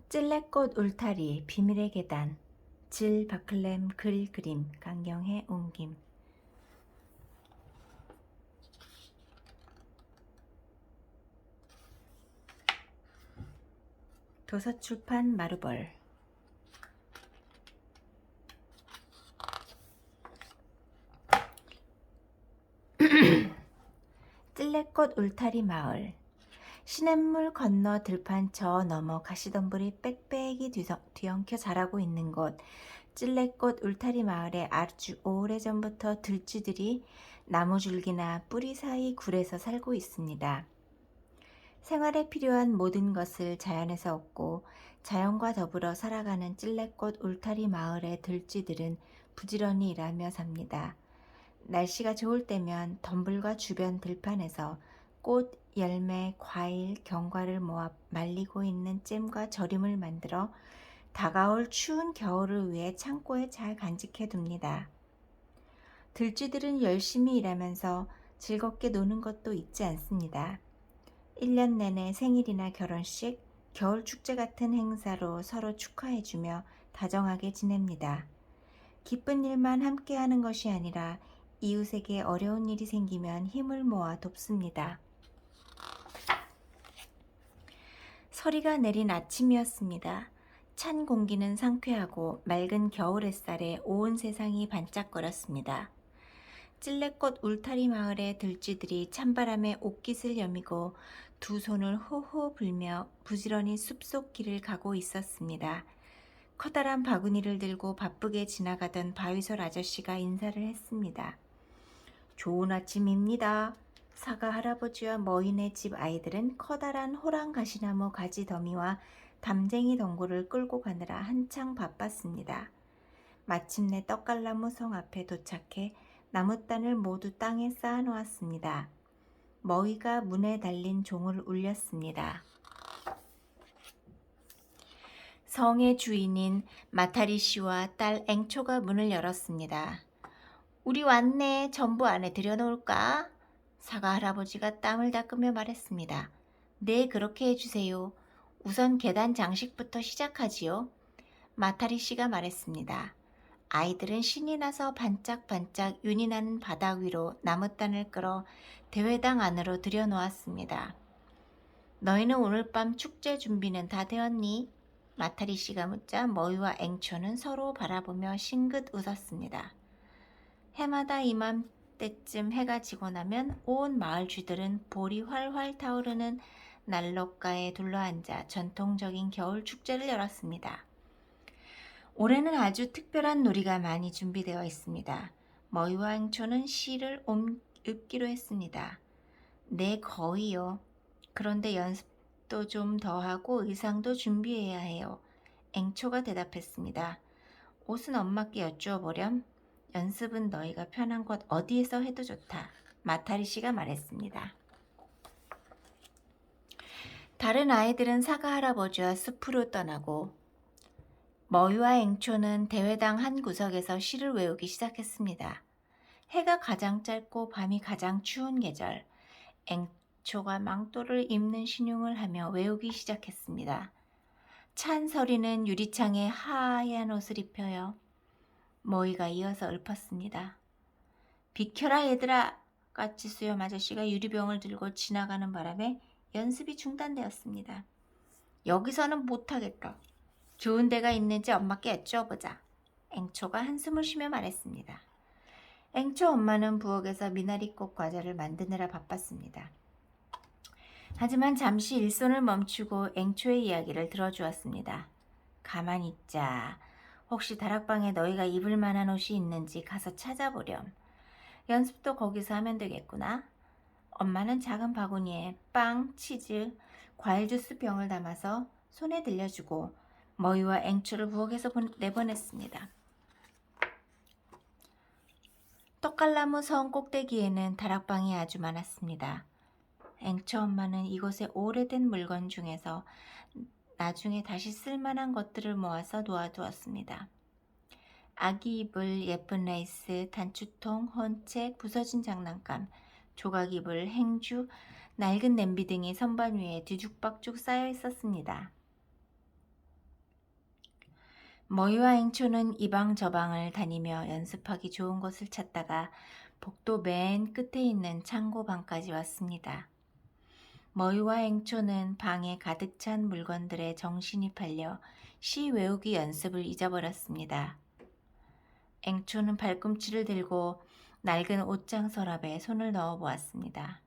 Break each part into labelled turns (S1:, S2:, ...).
S1: 찔레꽃 울타리 비밀의 계단 질 바클렘 글 그림 강경해 옮김 도서출판 마르벌 찔레꽃 울타리 마을 시냇물 건너 들판 저 너머 가시덤불이 빽빽이 뒤엉켜 자라고 있는 곳 찔레꽃 울타리 마을에 아주 오래전부터 들쥐들이 나무줄기나 뿌리 사이 굴에서 살고 있습니다. 생활에 필요한 모든 것을 자연에서 얻고 자연과 더불어 살아가는 찔레꽃 울타리 마을의 들쥐들은 부지런히 일하며 삽니다. 날씨가 좋을 때면 덤불과 주변 들판에서 꽃, 열매, 과일, 견과를 모아 말리고 있는 잼과 절임을 만들어 다가올 추운 겨울을 위해 창고에 잘 간직해 둡니다. 들쥐들은 열심히 일하면서 즐겁게 노는 것도 잊지 않습니다. 1년 내내 생일이나 결혼식, 겨울 축제 같은 행사로 서로 축하해주며 다정하게 지냅니다. 기쁜 일만 함께하는 것이 아니라 이웃에게 어려운 일이 생기면 힘을 모아 돕습니다. 서리가 내린 아침이었습니다. 찬 공기는 상쾌하고 맑은 겨울 햇살에 온 세상이 반짝거렸습니다. 찔레꽃 울타리 마을의 들쥐들이 찬바람에 옷깃을 여미고 두 손을 호호 불며 부지런히 숲속 길을 가고 있었습니다. 커다란 바구니를 들고 바쁘게 지나가던 바위솔 아저씨가 인사를 했습니다. 좋은 아침입니다. 사과 할아버지와 머이네 집 아이들은 커다란 호랑 가시나무 가지 더미와 담쟁이 덩굴을 끌고 가느라 한창 바빴습니다. 마침내 떡갈나무 성 앞에 도착해 나무단을 모두 땅에 쌓아 놓았습니다. 머위가 문에 달린 종을 울렸습니다. 성의 주인인 마타리 씨와 딸 앵초가 문을 열었습니다. 우리 왔네. 전부 안에 들여놓을까? 사과 할아버지가 땀을 닦으며 말했습니다. 네, 그렇게 해주세요. 우선 계단 장식부터 시작하지요. 마타리 씨가 말했습니다. 아이들은 신이 나서 반짝반짝 윤이 나는 바닥 위로 나무단을 끌어 대회당 안으로 들여놓았습니다. 너희는 오늘 밤 축제 준비는 다 되었니? 마타리 씨가 묻자 머위와 앵초는 서로 바라보며 싱긋 웃었습니다. 해마다 이맘때쯤 해가 지고 나면 온 마을 쥐들은 볼이 활활 타오르는 난로가에 둘러앉아 전통적인 겨울 축제를 열었습니다. 올해는 아주 특별한 놀이가 많이 준비되어 있습니다. 머위와 앵초는 시를 읊기로 했습니다. 네, 거의요. 그런데 연습도 좀 더 하고 의상도 준비해야 해요. 앵초가 대답했습니다. 옷은 엄마께 여쭈어보렴. 연습은 너희가 편한 곳 어디에서 해도 좋다. 마타리 씨가 말했습니다. 다른 아이들은 사과 할아버지와 숲으로 떠나고 머위와 앵초는 대회당 한 구석에서 시를 외우기 시작했습니다. 해가 가장 짧고 밤이 가장 추운 계절, 앵초가 망토를 입는 신용을 하며 외우기 시작했습니다. 찬 서리는 유리창에 하얀 옷을 입혀요. 머위가 이어서 읊었습니다. 비켜라 얘들아! 까치 수염 아저씨가 유리병을 들고 지나가는 바람에 연습이 중단되었습니다. 여기서는 못하겠다. 좋은 데가 있는지 엄마께 여쭈어보자. 앵초가 한숨을 쉬며 말했습니다. 앵초 엄마는 부엌에서 미나리꽃 과자를 만드느라 바빴습니다. 하지만 잠시 일손을 멈추고 앵초의 이야기를 들어주었습니다. 가만히 있자. 혹시 다락방에 너희가 입을 만한 옷이 있는지 가서 찾아보렴. 연습도 거기서 하면 되겠구나. 엄마는 작은 바구니에 빵, 치즈, 과일 주스 병을 담아서 손에 들려주고 머위와 앵초를 부엌에서 내보냈습니다. 떡갈나무 성 꼭대기에는 다락방이 아주 많았습니다. 앵초 엄마는 이곳의 오래된 물건 중에서 나중에 다시 쓸만한 것들을 모아서 놓아두었습니다. 아기 이불, 예쁜 레이스, 단추통, 헌책, 부서진 장난감, 조각 이불, 행주, 낡은 냄비 등이 선반 위에 뒤죽박죽 쌓여 있었습니다. 머위와 앵초는 이방 저방을 다니며 연습하기 좋은 곳을 찾다가 복도 맨 끝에 있는 창고 방까지 왔습니다. 머위와 앵초는 방에 가득 찬 물건들에 정신이 팔려 시 외우기 연습을 잊어버렸습니다. 앵초는 발꿈치를 들고 낡은 옷장 서랍에 손을 넣어 보았습니다.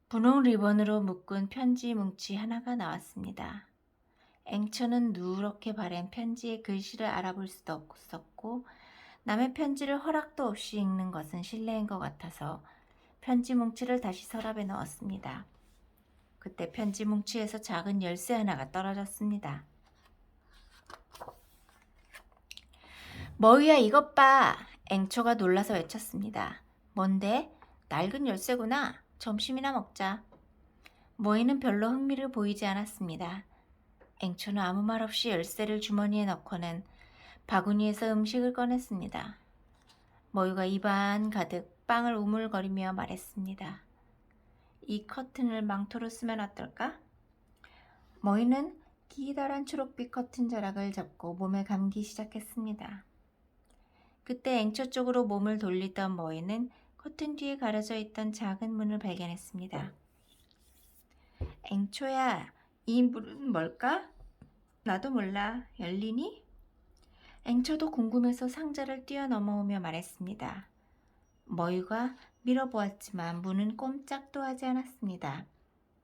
S1: 분홍 리본으로 묶은 편지 뭉치 하나가 나왔습니다. 앵초는 누렇게 바랜 편지의 글씨를 알아볼 수도 없었고 남의 편지를 허락도 없이 읽는 것은 실례인 것 같아서 편지 뭉치를 다시 서랍에 넣었습니다. 그때 편지 뭉치에서 작은 열쇠 하나가 떨어졌습니다. 머위야 이것 봐! 앵초가 놀라서 외쳤습니다. 뭔데? 낡은 열쇠구나. 점심이나 먹자. 머위는 별로 흥미를 보이지 않았습니다. 앵초는 아무 말 없이 열쇠를 주머니에 넣고는 바구니에서 음식을 꺼냈습니다. 머위가 입안 가득 빵을 우물거리며 말했습니다. 이 커튼을 망토로 쓰면 어떨까? 머위는 기다란 초록빛 커튼 자락을 잡고 몸에 감기 시작했습니다. 그때 앵초 쪽으로 몸을 돌리던 머위는 커튼 뒤에 가려져 있던 작은 문을 발견했습니다. 앵초야, 이 문은 뭘까? 나도 몰라. 열리니? 앵초도 궁금해서 상자를 뛰어넘어오며 말했습니다. 머위가 밀어보았지만 문은 꼼짝도 하지 않았습니다.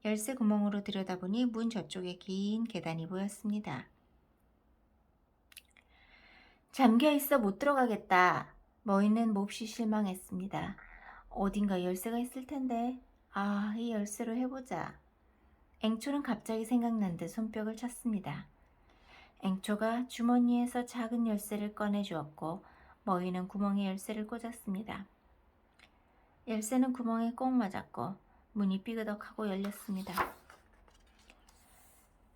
S1: 열쇠 구멍으로 들여다보니 문 저쪽에 긴 계단이 보였습니다. 잠겨있어 못 들어가겠다. 머위는 몹시 실망했습니다. 어딘가 열쇠가 있을 텐데. 아, 이 열쇠로 해보자. 앵초는 갑자기 생각난 듯 손뼉을 쳤습니다. 앵초가 주머니에서 작은 열쇠를 꺼내 주었고 머위는 구멍에 열쇠를 꽂았습니다. 열쇠는 구멍에 꼭 맞았고 문이 삐그덕하고 열렸습니다.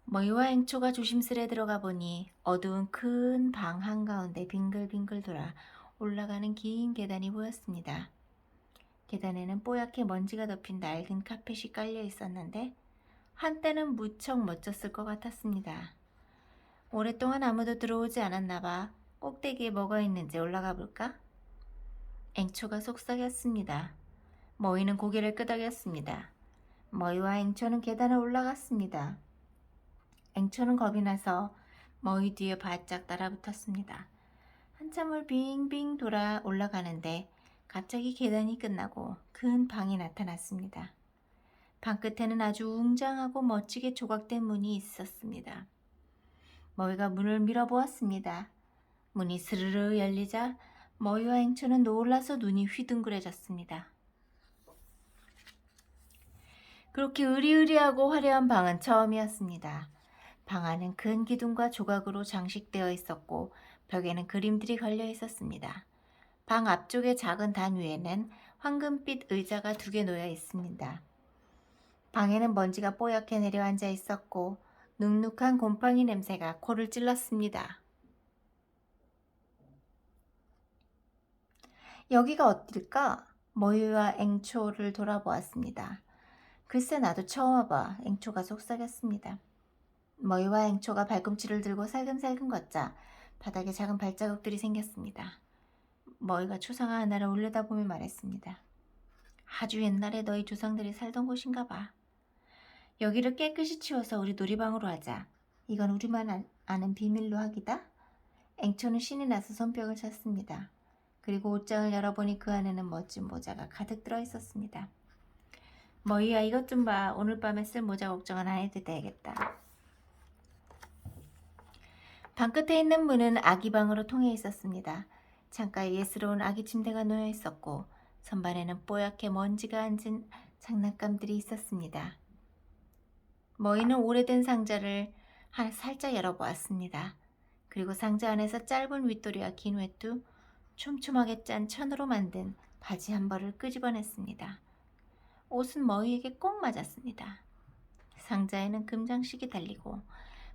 S1: 머위와 앵초가 조심스레 들어가 보니 어두운 큰 방 한가운데 빙글빙글 돌아 올라가는 긴 계단이 보였습니다. 계단에는 뽀얗게 먼지가 덮인 낡은 카펫이 깔려 있었는데 한때는 무척 멋졌을 것 같았습니다. 오랫동안 아무도 들어오지 않았나 봐. 꼭대기에 뭐가 있는지 올라가 볼까? 앵초가 속삭였습니다. 머위는 고개를 끄덕였습니다. 머위와 앵초는 계단을 올라갔습니다. 앵초는 겁이 나서 머위 뒤에 바짝 따라붙었습니다. 한참을 빙빙 돌아 올라가는데 갑자기 계단이 끝나고 큰 방이 나타났습니다. 방 끝에는 아주 웅장하고 멋지게 조각된 문이 있었습니다. 머위가 문을 밀어보았습니다. 문이 스르르 열리자 머위와 앵초는 놀라서 눈이 휘둥그레졌습니다. 그렇게 으리으리하고 화려한 방은 처음이었습니다. 방 안은 큰 기둥과 조각으로 장식되어 있었고 벽에는 그림들이 걸려 있었습니다. 방 앞쪽의 작은 단 위에는 황금빛 의자가 2개 놓여 있습니다. 방에는 먼지가 뽀얗게 내려앉아 있었고 눅눅한 곰팡이 냄새가 코를 찔렀습니다. 여기가 어딜까? 머위와 앵초를 돌아보았습니다. 글쎄 나도 처음 와봐. 앵초가 속삭였습니다. 머위와 앵초가 발꿈치를 들고 살금살금 걷자 바닥에 작은 발자국들이 생겼습니다. 머위가 초상화 하나를 올려다보며 말했습니다. 아주 옛날에 너희 조상들이 살던 곳인가 봐. 여기를 깨끗이 치워서 우리 놀이방으로 하자. 이건 우리만 아는 비밀로 하기다. 앵초는 신이 나서 손뼉을 쳤습니다. 그리고 옷장을 열어보니 그 안에는 멋진 모자가 가득 들어있었습니다. 머위야 이것 좀 봐. 오늘 밤에 쓸 모자 걱정은 안 해도 되겠다. 방 끝에 있는 문은 아기 방으로 통해 있었습니다. 창가에 예스러운 아기 침대가 놓여 있었고 선반에는 뽀얗게 먼지가 앉은 장난감들이 있었습니다. 머위는 오래된 상자를 살짝 열어보았습니다. 그리고 상자 안에서 짧은 윗도리와 긴 외투, 촘촘하게 짠 천으로 만든 바지 한 벌을 끄집어냈습니다. 옷은 머위에게 꼭 맞았습니다. 상자에는 금장식이 달리고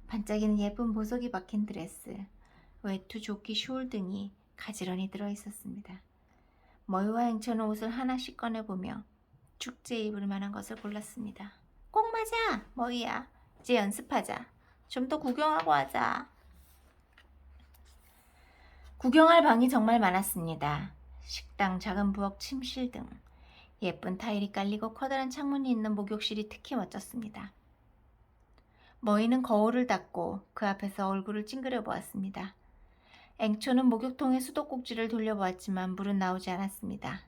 S1: 반짝이는 예쁜 보석이 박힌 드레스, 외투, 조끼, 숄 등이 가지런히 들어있었습니다. 머위와 앵초는 옷을 하나씩 꺼내보며 축제에 입을 만한 것을 골랐습니다. 꼭 맞아! 머위야. 이제 연습하자. 좀 더 구경하고 하자. 구경할 방이 정말 많았습니다. 식당, 작은 부엌, 침실 등 예쁜 타일이 깔리고 커다란 창문이 있는 목욕실이 특히 멋졌습니다. 머이는 거울을 닦고 그 앞에서 얼굴을 찡그려 보았습니다. 앵초는 목욕통에 수도꼭지를 돌려보았지만 물은 나오지 않았습니다.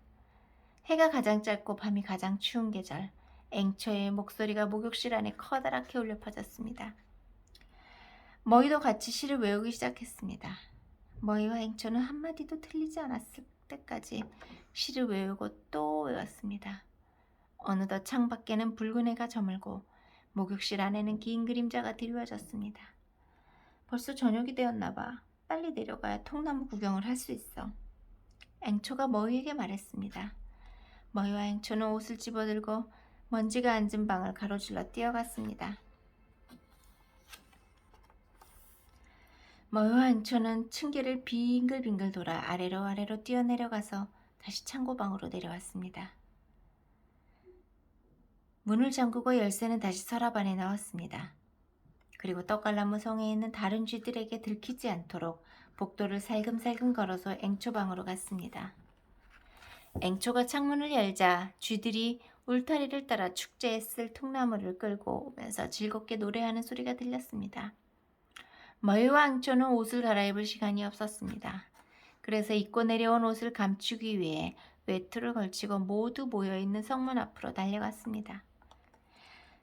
S1: 해가 가장 짧고 밤이 가장 추운 계절, 앵초의 목소리가 목욕실 안에 커다랗게 울려 퍼졌습니다. 머이도 같이 시를 외우기 시작했습니다. 머이와 앵초는 한마디도 틀리지 않았을 때까지 시를 외우고 또 외웠습니다. 어느덧 창밖에는 붉은 해가 저물고 목욕실 안에는 긴 그림자가 드리워졌습니다. 벌써 저녁이 되었나 봐. 빨리 내려가야 통나무 구경을 할 수 있어. 앵초가 머이에게 말했습니다. 머이와 앵초는 옷을 집어들고 먼지가 앉은 방을 가로질러 뛰어갔습니다. 머이와 앵초는 층계를 빙글빙글 돌아 아래로 뛰어내려가서 다시 창고방으로 내려왔습니다. 문을 잠그고 열쇠는 다시 서랍 안에 넣었습니다. 그리고 떡갈나무 성에 있는 다른 쥐들에게 들키지 않도록 복도를 살금살금 걸어서 앵초방으로 갔습니다. 앵초가 창문을 열자 쥐들이 울타리를 따라 축제에 쓸 통나무를 끌고 오면서 즐겁게 노래하는 소리가 들렸습니다. 머이와 앵초는 옷을 갈아입을 시간이 없었습니다. 그래서 입고 내려온 옷을 감추기 위해 외투를 걸치고 모두 모여있는 성문 앞으로 달려갔습니다.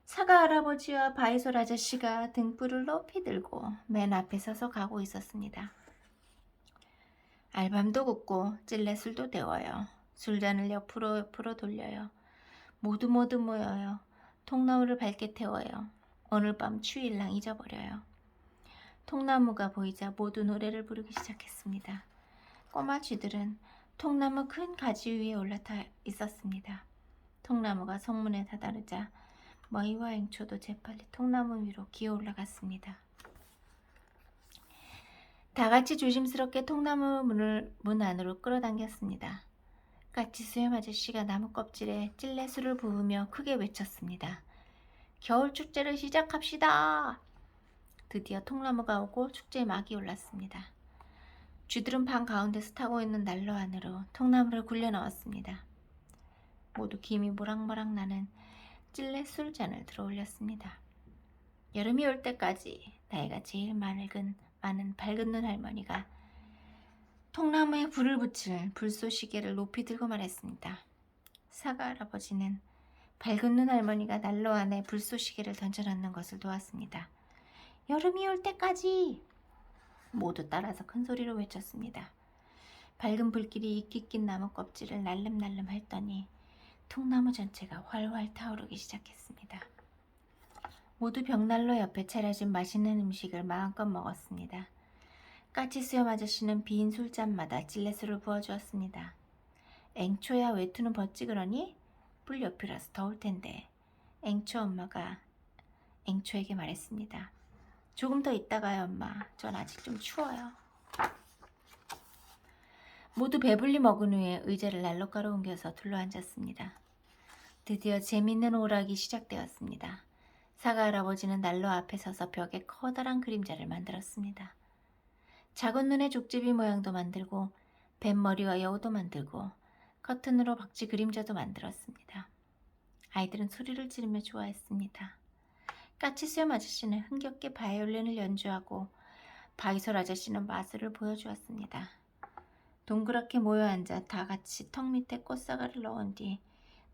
S1: 사과 할아버지와 바이솔 아저씨가 등불을 높이 들고 맨 앞에 서서 가고 있었습니다. 알밤도 굽고 찔레술도 데워요. 술잔을 옆으로 돌려요. 모두 모여요. 통나무를 밝게 태워요. 오늘 밤 추위랑 잊어버려요. 통나무가 보이자 모두 노래를 부르기 시작했습니다. 꼬마 쥐들은 통나무 큰 가지 위에 올라타 있었습니다. 통나무가 성문에 다다르자 머이와 앵초도 재빨리 통나무 위로 기어 올라갔습니다. 다 같이 조심스럽게 통나무 문을 문 안으로 끌어당겼습니다. 까치 수염 아저씨가 나무 껍질에 찔레술을 부으며 크게 외쳤습니다. 겨울 축제를 시작합시다. 드디어 통나무가 오고 축제의 막이 올랐습니다. 쥐들은 방 가운데서 타고 있는 난로 안으로 통나무를 굴려 넣었습니다. 모두 김이 모락모락 나는 찔레 술잔을 들어 올렸습니다. 여름이 올 때까지 나이가 제일 많은 밝은 눈 할머니가 통나무에 불을 붙일 불쏘시개를 높이 들고 말했습니다. 사과 할아버지는 밝은 눈 할머니가 난로 안에 불쏘시개를 던져넣는 것을 도왔습니다. 여름이 올 때까지! 모두 따라서 큰 소리로 외쳤습니다. 밝은 불길이 이끼 낀 나무 껍질을 날름날름 핥더니 통나무 전체가 활활 타오르기 시작했습니다. 모두 벽난로 옆에 차려진 맛있는 음식을 마음껏 먹었습니다. 까치 수염 아저씨는 빈 술잔마다 찔레술을 부어주었습니다. 앵초야 외투는 벗지 그러니? 불 옆이라서 더울 텐데. 앵초 엄마가 앵초에게 말했습니다. 조금 더 있다가요 엄마. 전 아직 좀 추워요. 모두 배불리 먹은 후에 의자를 난로가로 옮겨서 둘러앉았습니다. 드디어 재밌는 오락이 시작되었습니다. 사과 할아버지는 난로 앞에 서서 벽에 커다란 그림자를 만들었습니다. 작은 눈의 족제비 모양도 만들고 뱀머리와 여우도 만들고 커튼으로 박쥐 그림자도 만들었습니다. 아이들은 소리를 지르며 좋아했습니다. 까치 수염 아저씨는 흥겹게 바이올린을 연주하고 바이솔 아저씨는 마술을 보여주었습니다. 동그랗게 모여 앉아 다 같이 턱 밑에 꽃사과를 넣은 뒤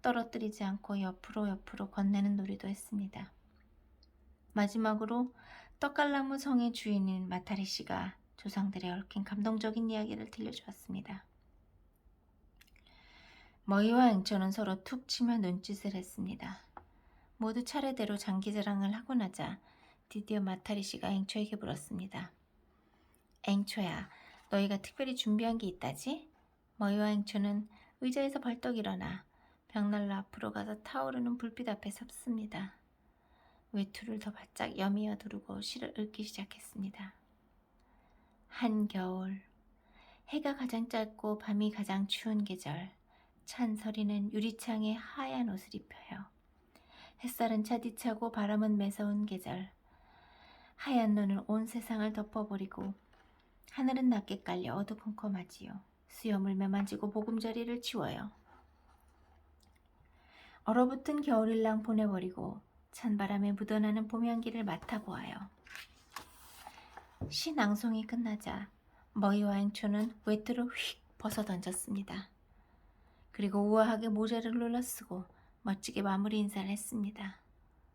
S1: 떨어뜨리지 않고 옆으로 건네는 놀이도 했습니다. 마지막으로 떡갈나무 성의 주인인 마타리 씨가 조상들의 얽힌 감동적인 이야기를 들려주었습니다. 머이와 앵초는 서로 툭 치며 눈짓을 했습니다. 모두 차례대로 장기자랑을 하고 나자 드디어 마타리 씨가 앵초에게 물었습니다. 앵초야, 너희가 특별히 준비한 게 있다지? 머이와 앵초는 의자에서 벌떡 일어나 벽난로 앞으로 가서 타오르는 불빛 앞에 섰습니다. 외투를 더 바짝 여미어 두르고 시를 읽기 시작했습니다. 한겨울, 해가 가장 짧고 밤이 가장 추운 계절, 찬서리는 유리창에 하얀 옷을 입혀요. 햇살은 차디차고 바람은 매서운 계절, 하얀 눈은 온 세상을 덮어버리고 하늘은 낮게 깔려 어두컴컴하지요. 수염을 매만지고 보금자리를 치워요. 얼어붙은 겨울일랑 보내버리고 찬바람에 묻어나는 봄 향기를 맡아보아요. 시 낭송이 끝나자 머위와 앵초는 외투를 휙 벗어던졌습니다. 그리고 우아하게 모자를 눌러쓰고 멋지게 마무리 인사를 했습니다.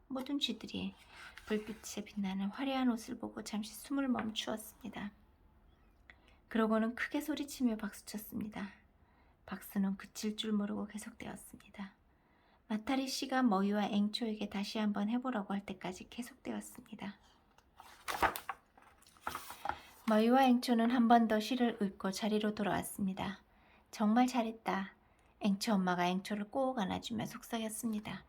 S1: 모든 쥐들이 불빛에 빛나는 화려한 옷을 보고 잠시 숨을 멈추었습니다. 그러고는 크게 소리치며 박수쳤습니다. 박수는 그칠 줄 모르고 계속되었습니다. 마타리 씨가 머위와 앵초에게 다시 한번 해보라고 할 때까지 계속되었습니다. 머위와 앵초는 한 번 더 시를 읽고 자리로 돌아왔습니다. 정말 잘했다. 앵초 엄마가 앵초를 꼭 안아주며 속삭였습니다.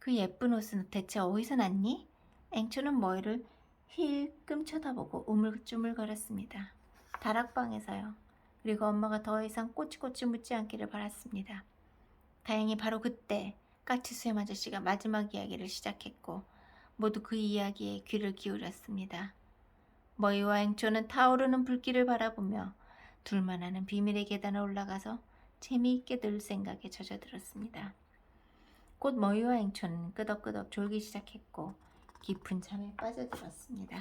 S1: 그 예쁜 옷은 대체 어디서 났니? 앵초는 머위를 힐끔 쳐다보고 우물쭈물거렸습니다. 다락방에서요. 그리고 엄마가 더 이상 꼬치꼬치 묻지 않기를 바랐습니다. 다행히 바로 그때 까치수염 아저씨가 마지막 이야기를 시작했고 모두 그 이야기에 귀를 기울였습니다. 머위와 앵초는 타오르는 불길을 바라보며 둘만 아는 비밀의 계단에 올라가서 재미있게 늘 생각에 젖어들었습니다. 곧 머위와 앵초는 끄덕끄덕 졸기 시작했고 깊은 잠에 빠져들었습니다.